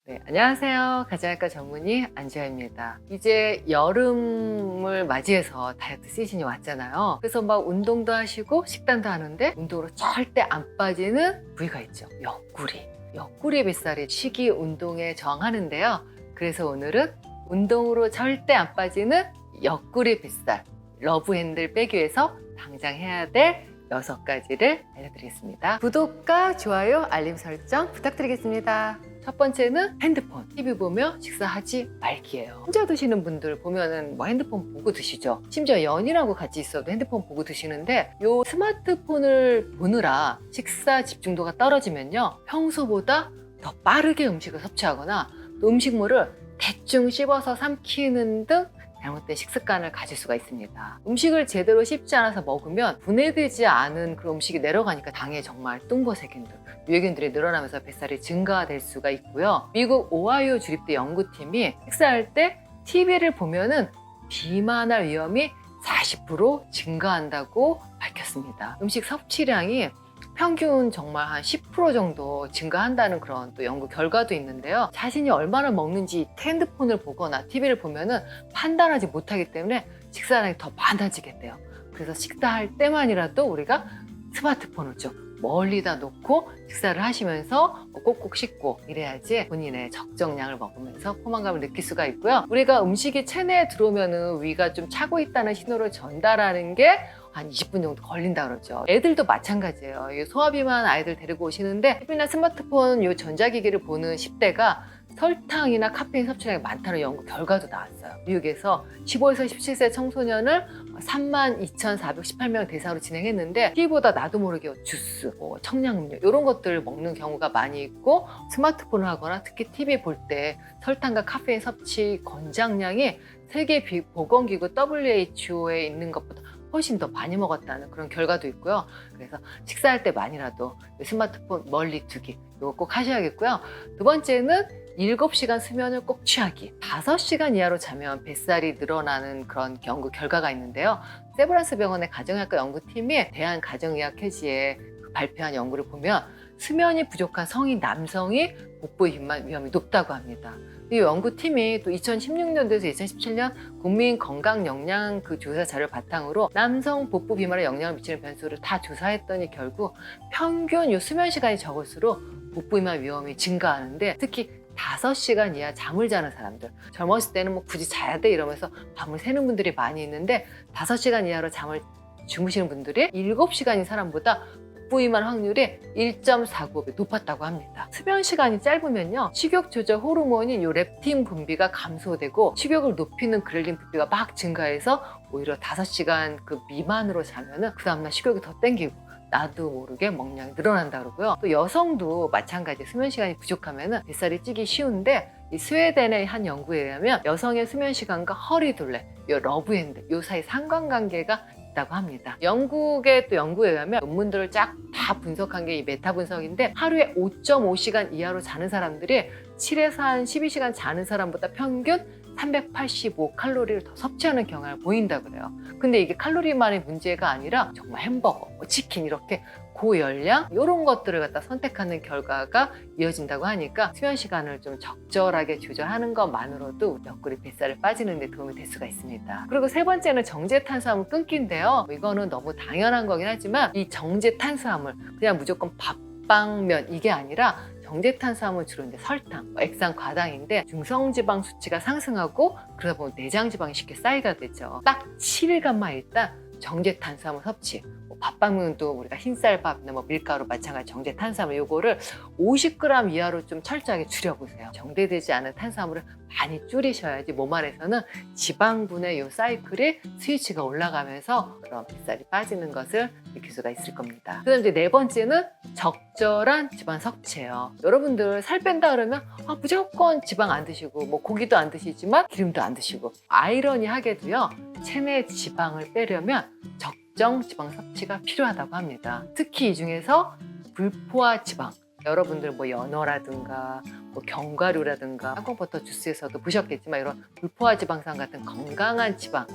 네, 안녕하세요. 가정의학과 전문의 안지아입니다. 이제 여름을 맞이해서 다이어트 시즌이 왔잖아요. 그래서 막 운동도 하시고 식단도 하는데 운동으로 절대 안 빠지는 부위가 있죠. 옆구리. 옆구리 뱃살이 식이 운동에 저항하는데요. 그래서 오늘은 운동으로 절대 안 빠지는 옆구리 뱃살 러브핸들 빼기 위해서 당장 해야 될 6가지를 알려드리겠습니다. 구독과 좋아요, 알림 설정 부탁드리겠습니다. 첫 번째는 핸드폰. TV 보며 식사하지 말기예요. 혼자 드시는 분들 보면은 뭐 핸드폰 보고 드시죠. 심지어 연인하고 같이 있어도 핸드폰 보고 드시는데 요 스마트폰을 보느라 식사 집중도가 떨어지면요. 평소보다 더 빠르게 음식을 섭취하거나 또 음식물을 대충 씹어서 삼키는 등 잘못된 식습관을 가질 수가 있습니다. 음식을 제대로 씹지 않아서 먹으면 분해되지 않은 그런 음식이 내려가니까 당에 정말 뚱보세균들, 유해균들이 늘어나면서 뱃살이 증가될 수가 있고요. 미국 오하이오 주립대 연구팀이 식사할 때 TV를 보면은 비만할 위험이 40% 증가한다고 밝혔습니다. 음식 섭취량이 평균 정말 한 10% 정도 증가한다는 그런 또 연구 결과도 있는데요. 자신이 얼마나 먹는지 핸드폰을 보거나 TV를 보면은 판단하지 못하기 때문에 식사량이 더 많아지게 돼요. 그래서 식사할 때만이라도 우리가 스마트폰을 좀 멀리다 놓고 식사를 하시면서 꼭꼭 씹고 이래야지 본인의 적정량을 먹으면서 포만감을 느낄 수가 있고요. 우리가 음식이 체내에 들어오면은 위가 좀 차고 있다는 신호를 전달하는 게 한 20분 정도 걸린다 그러죠. 애들도 마찬가지예요. 소아비만 아이들 데리고 오시는데 TV나 스마트폰 요 전자기기를 보는 10대가 설탕이나 카페인 섭취량이 많다는 연구 결과도 나왔어요. 미국에서 15에서 17세 청소년을 32,418명 대상으로 진행했는데 TV보다 나도 모르게 주스, 청량음료 이런 것들을 먹는 경우가 많이 있고 스마트폰을 하거나 특히 TV 볼 때 설탕과 카페인 섭취 권장량이 세계보건기구 WHO에 있는 것보다 훨씬 더 많이 먹었다는 그런 결과도 있고요. 그래서 식사할 때만이라도 스마트폰 멀리 두기 이거 꼭 하셔야겠고요. 두 번째는 7시간 수면을 꼭 취하기. 5시간 이하로 자면 뱃살이 늘어나는 그런 연구 결과가 있는데요. 세브란스 병원의 가정의학과 연구팀이 대한가정의학회지에 발표한 연구를 보면 수면이 부족한 성인 남성이 복부 비만 위험이 높다고 합니다. 이 연구팀이 또 2016년도에서 2017년 국민 건강 영양 조사 자료를 바탕으로 남성 복부 비만에 영향을 미치는 변수를 다 조사했더니 결국 평균 요 수면 시간이 적을수록 복부 비만 위험이 증가하는데 특히 5시간 이하 잠을 자는 사람들, 젊었을 때는 뭐 굳이 자야 돼 이러면서 밤을 새는 분들이 많이 있는데 5시간 이하로 잠을 주무시는 분들이 7시간인 사람보다 복부 비만 확률이 1.49배 높았다고 합니다. 수면 시간이 짧으면요, 식욕 조절 호르몬인 요 렙틴 분비가 감소되고 식욕을 높이는 그렐린 분비가 막 증가해서 오히려 5시간 미만으로 자면은 그 다음날 식욕이 더 땡기고 나도 모르게 먹량이 늘어난다 그러고요. 또 여성도 마찬가지 수면 시간이 부족하면은 뱃살이 찌기 쉬운데 이 스웨덴의 한 연구에 의하면 여성의 수면 시간과 허리 둘레, 요 러브핸드, 요 사이 상관관계가 있다고 합니다. 영국의 또 연구에 의하면 논문들을 쫙 다 분석한 게 이 메타 분석인데 하루에 5.5시간 이하로 자는 사람들이 7에서 한 12시간 자는 사람보다 평균 385칼로리를 더 섭취하는 경향을 보인다고 그래요. 근데 이게 칼로리만의 문제가 아니라 정말 햄버거, 치킨 이렇게 고열량 이런 것들을 갖다 선택하는 결과가 이어진다고 하니까 수면 시간을 좀 적절하게 조절하는 것만으로도 옆구리 뱃살을 빠지는 데 도움이 될 수가 있습니다. 그리고 세 번째는 정제 탄수화물 끊기인데요. 이거는 너무 당연한 거긴 하지만 이 정제 탄수화물 그냥 무조건 밥빵면 이게 아니라 정제 탄수화물 주로 이제 설탕, 액상 과당인데 중성지방 수치가 상승하고 그러다 보면 내장 지방이 쉽게 쌓이게 되죠. 딱 7일간만 일단 정제 탄수화물 섭취. 밥빵면도 우리가 흰쌀밥이나 밀가루 마찬가지 정제 탄수화물 요거를 50g 이하로 좀 철저하게 줄여보세요. 정제되지 않은 탄수화물을 많이 줄이셔야지 몸 안에서는 지방분의 요 사이클이 스위치가 올라가면서 그런 뱃살이 빠지는 것을 느낄 수가 있을 겁니다. 그다음 이제 네 번째는 적절한 지방 섭취예요. 여러분들 살 뺀다 그러면 무조건 지방 안 드시고 뭐 고기도 안 드시지만 기름도 안 드시고 아이러니하게도요 체내 지방을 빼려면 적정 지방 섭취가 필요하다고 합니다. 특히 이 중에서 불포화 지방 여러분들 뭐 연어라든가 뭐 견과류라든가 땅콩버터 주스에서도 보셨겠지만 이런 불포화 지방산 같은 건강한 지방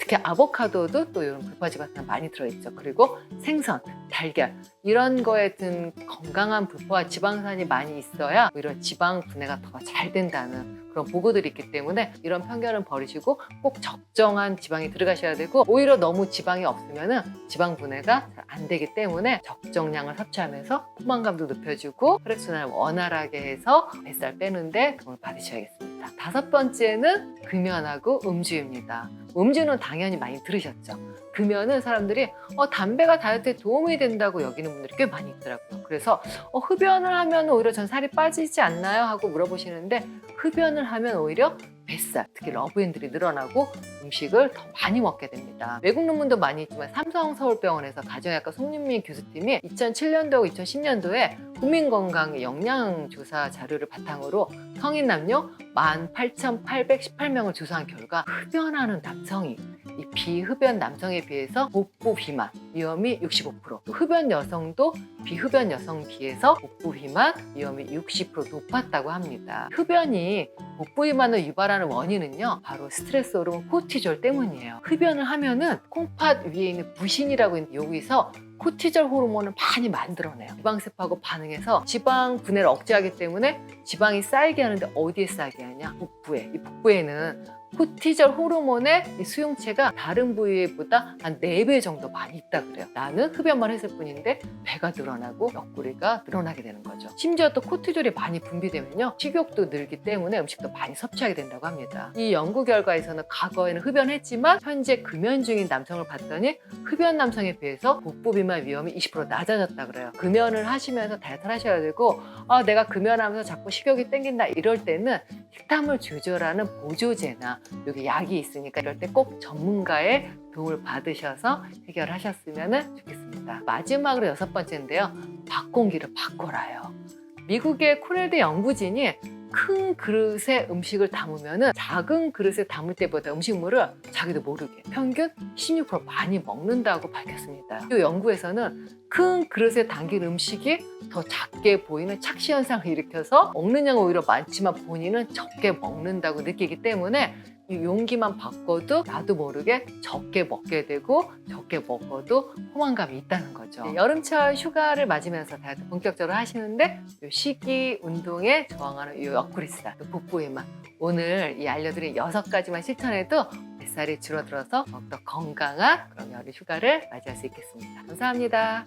특히 아보카도도 또 이런 불포화 지방산 많이 들어있죠. 그리고 생선, 달걀 이런 거에 든 건강한 불포화 지방산이 많이 있어야 오히려 지방 분해가 더 잘 된다는 그런 보고들이 있기 때문에 이런 편견은 버리시고 꼭 적정한 지방이 들어가셔야 되고, 오히려 너무 지방이 없으면 지방 분해가 잘 안 되기 때문에 적정량을 섭취하면서 포만감도 높여주고 혈액순환을 원활하게 해서 뱃살 빼는데 도움을 받으셔야겠습니다. 5번째는 금연하고 음주입니다. 음주는 당연히 많이 들으셨죠. 금연은 사람들이 담배가 다이어트에 도움이 된다고 여기는 분들이 꽤 많이 있더라고요. 그래서 흡연을 하면 오히려 전 살이 빠지지 않나요? 하고 물어보시는데, 흡연을 하면 오히려 뱃살, 특히 러브앤들이 늘어나고 음식을 더 많이 먹게 됩니다. 외국 논문도 많이 있지만 삼성서울병원에서 가정의학과 송윤미 교수팀이 2007년도하고 2010년도에 국민건강 영양조사 자료를 바탕으로 성인 남녀 18,818명을 조사한 결과, 흡연하는 남성이 이 비흡연 남성에 비해서 복부 비만 위험이 65%, 또 흡연 여성도 비흡연 여성 비해서 복부 비만 위험이 60% 높았다고 합니다. 흡연이 복부 비만을 유발하는 원인은요, 바로 스트레스 호르몬 코티졸 때문이에요. 흡연을 하면은 콩팥 위에 있는 부신이라고 있는 여기서 코티졸 호르몬을 많이 만들어내요. 지방세포하고 반응해서 지방 분해를 억제하기 때문에 지방이 쌓이게 하는데, 어디에 쌓이게 하냐? 복부에. 이 복부에는 코티졸 호르몬의 이 수용체가 다른 부위보다 한 4배 정도 많이 있다 그래요. 나는 흡연만 했을 뿐인데 배가 늘어나고 옆구리가 늘어나게 되는 거죠. 심지어 또 코티졸이 많이 분비되면요, 식욕도 늘기 때문에 음식도 많이 섭취하게 된다고 합니다. 이 연구 결과에서는 과거에는 흡연했지만 현재 금연 중인 남성을 봤더니 흡연 남성에 비해서 복부 비만 위험이 20% 낮아졌다 그래요. 금연을 하시면서 다이어트를 하셔야 되고, 내가 금연하면서 자꾸 식욕이 땡긴다 이럴 때는 식탐을 조절하는 보조제나 여기 약이 있으니까 이럴 때 꼭 전문가의 도움을 받으셔서 해결하셨으면 좋겠습니다. 마지막으로 6번째인데요. 밥공기를 바꿔라요. 미국의 코넬대 연구진이 큰 그릇에 음식을 담으면 작은 그릇에 담을 때보다 음식물을 자기도 모르게 평균 16% 많이 먹는다고 밝혔습니다. 이 연구에서는 큰 그릇에 담긴 음식이 더 작게 보이는 착시 현상을 일으켜서 먹는 양은 오히려 많지만 본인은 적게 먹는다고 느끼기 때문에 이 용기만 바꿔도 나도 모르게 적게 먹게 되고, 적게 먹어도 포만감이 있다는 거죠. 여름철 휴가를 맞으면서 다이어트 본격적으로 하시는데 이 식이 운동에 저항하는 이 옆구리살, 또 복부 비만, 오늘 이 알려드린 6가지만 실천해도 뱃살이 줄어들어서 더욱더 건강한 그런 여름 휴가를 맞이할 수 있겠습니다. 감사합니다.